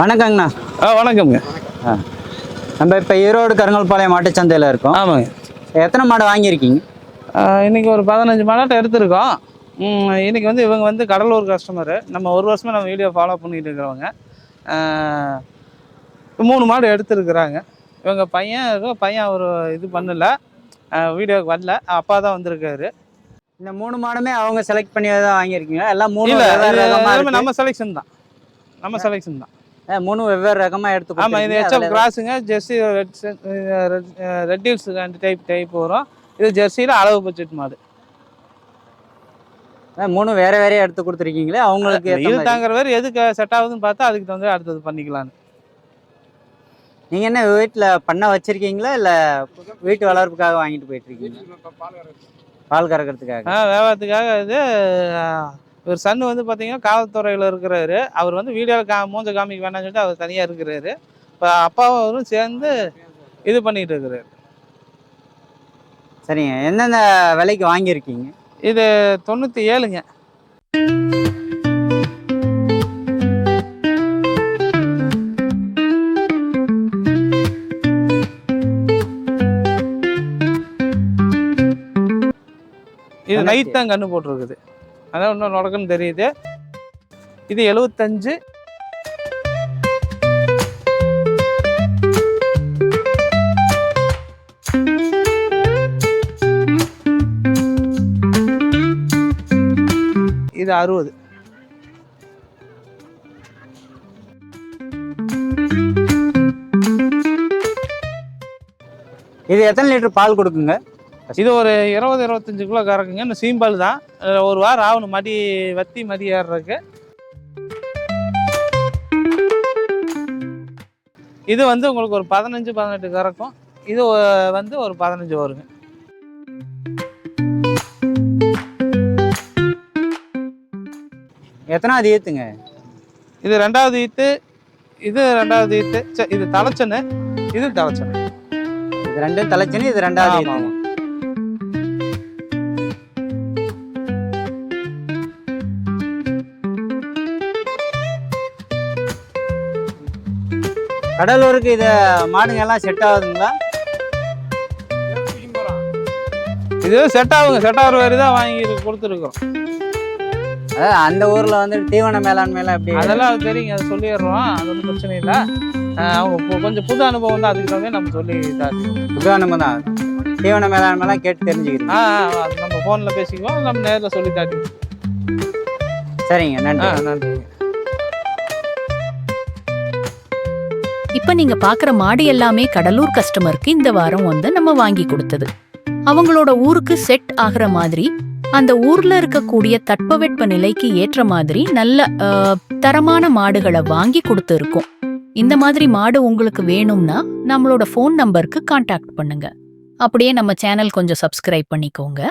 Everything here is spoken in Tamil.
வணக்கங்கண்ணா. வணக்கம்ங்க. நம்ம இப்போ ஈரோடு கருங்கல்பாளையம் மாட்டுச்சந்தையில் இருக்கோம். ஆமாங்க. எத்தனை மாடு வாங்கியிருக்கீங்க? இன்றைக்கி ஒரு 15 மாடாட்டம் எடுத்திருக்கோம். இன்றைக்கி வந்து இவங்க வந்து கடலூர் கஸ்டமரு. நம்ம ஒரு வருஷமாக நம்ம வீடியோ ஃபாலோ பண்ணிகிட்டு இருக்கிறவங்க. 3 மாடு எடுத்துருக்குறாங்க. இவங்க பையன் அவர் இது பண்ணல, வீடியோவுக்கு வரல, அப்பா தான் வந்திருக்காரு. இந்த 3 மாடுமே அவங்க செலக்ட் பண்ணி தான் வாங்கியிருக்கீங்க? எல்லாம் 3 நம்ம செலெக்ஷன் தான். நம்ம செலெக்ஷன் தான். 3 வெவ்வேறு ரகமாக எடுத்து. ஆமாம், இது ஹெச்எஃப் கிராஸுங்க. ஜெர்சி ரெட் ஹில்ஸ் டைப் வரும். இது ஜெர்சியில் அளவு பட்ஜெட் மாடு. 3 வேற வேறையாக எடுத்து கொடுத்துருக்கீங்களே, அவங்களுக்கு இது தாங்கிற வேறு எதுக்கு செட் ஆகுதுன்னு பார்த்தா அதுக்கு தகுந்த அடுத்தது பண்ணிக்கலான்னு. நீங்கள் என்ன வீட்டில் பண்ண வச்சுருக்கீங்களா இல்லை வீட்டு வளர்ப்புக்காக வாங்கிட்டு போயிட்டுருக்கீங்களா? பால் கறக்கிறதுக்காக, வியாபாரத்துக்காக. இது ஒரு சன்னு வந்து பார்த்தீங்கன்னா காவல்துறையில் இருக்கிறாரு. அவர் வந்து வீடியோவில் மூஞ்ச காமிக்க வேணாம்னு சொல்லிட்டு அவர் தனியாக இருக்கிறாரு. இப்போ அப்பாவும் அவரும் சேர்ந்து இது பண்ணிகிட்டு இருக்கிறாரு. சரிங்க. எந்தெந்த விலைக்கு வாங்கியிருக்கீங்க? இது 97ங்க. இது நைட் தான் கண்ணு போட்டிருக்குது, அதான் இன்னும் நடக்குன்னு தெரியுது. இது 75. இது 60. இது எத்தனை லிட்டர் பால் கொடுக்குங்க? இது ஒரு 20-25 கிலோ கறக்குங்க. இன்னும் சீம்பால் தான். ஒரு வாரம் ஆகணும் மடி ஏறுறதுக்கு. இது வந்து உங்களுக்கு ஒரு 15-18 கறக்கும். இது வந்து ஒரு 15 வருங்க. எத்தனாவது ஈத்துங்க? இது 2வது ஈத்து. இது 2வது ஈத்து. இது தலைச்சனு, இது தலைச்சனு. இது 2 தலைச்சனு, இது 2வது ஈத்து. கடலூருக்கு இது மாடுங்க எல்லாம் செட் ஆகுதுங்களா? இது செட் ஆகுங்க. செட் ஆகிற வரை தான் வாங்கி கொடுத்துருக்கோம். அந்த ஊரில் வந்து தீவன மேலாண்மையெல்லாம் எப்படி? அதெல்லாம் தெரியுங்க, அதை சொல்லிடுறோம். அது ஒன்றும் பிரச்சனை இல்லை. அவங்க கொஞ்சம் புது அனுபவம் தான், அதுக்கு தகுந்த நம்ம சொல்லி புது அனுபவம் தான். தீவன மேலாண்மைலாம் கேட்டு தெரிஞ்சுக்கிறோம். நம்ம ஃபோனில் பேசிக்குவோம், நம்ம நேரில் சொல்லி தாட்டி. சரிங்க, நன்றி. நன்றிங்க. இப்ப நீங்க பாக்குற மாடு எல்லாமே கடலூர் கஸ்டமருக்கு இந்த வாரம் வந்து நம்ம வாங்கி கொடுத்தது. அவங்களோட ஊருக்கு செட் ஆகிற மாதிரி, அந்த ஊர்ல இருக்கக்கூடிய தட்பவெட்ப நிலைக்கு ஏற்ற மாதிரி நல்ல தரமான மாடுகளை வாங்கி கொடுத்து இருக்கோம். இந்த மாதிரி மாடு உங்களுக்கு வேணும்னா நம்மளோட ஃபோன் நம்பருக்கு கான்டாக்ட் பண்ணுங்க. அப்படியே நம்ம சேனல் கொஞ்சம் சப்ஸ்கிரைப் பண்ணிக்கோங்க.